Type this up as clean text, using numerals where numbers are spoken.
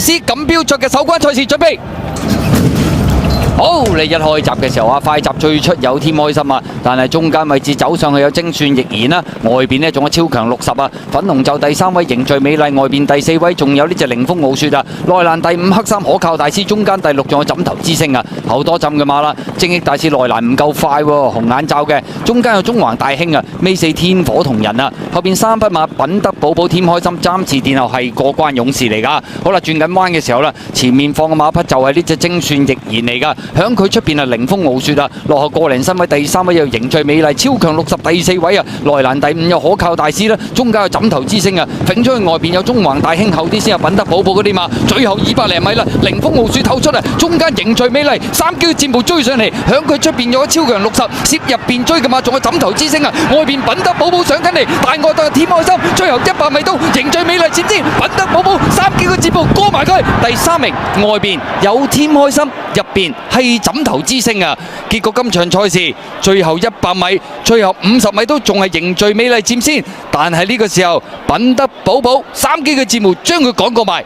錦標賽嘅首關賽事準備。好，你一開閘嘅時候啊，快閘最出有添開心啊！但係中間位置走上去有精算逆然啦，外邊呢仲有超強60啊！粉紅就第3位凝聚美麗，外邊第4位仲有呢隻凌風傲雪啊！內欄第5黑衫可靠大師，中間第6仲有枕頭之星啊！後多浸嘅馬啦，正益大師內欄唔夠快喎，紅眼罩嘅，中間有中環大興啊，尾4天火同人啊，後邊3匹馬品德寶寶添開心，暫時殿後係過關勇士嚟㗎。好啦，轉緊彎嘅時候啦，前面放嘅馬匹就係呢隻精算逆然嚟㗎。響佢出邊係凌風傲雪啊，落後個零身位，第3位有凝聚美麗，超強60，第4位啊，內欄第5有可靠大師啦，中間有枕頭之星啊，揈出去外邊有中橫大興，後啲先有品德寶寶嗰啲馬，最後200零米啦，凌風傲雪透出啊，中間凝聚美麗，3嬌戰步追上嚟，響佢出邊有超強60，攝入邊追嘅馬仲有枕頭之星啊，外邊品德寶寶上緊嚟，大外檔添開心，最後100米到凝聚美麗前先，品德寶寶3嬌嘅戰步過埋佢，第3名外邊有添開心，入邊係枕頭之星啊！結果今場賽事最後100米、最後50米都仲係凝聚美麗佔先，但係呢個時候品德寶寶3機嘅節目將佢趕過埋。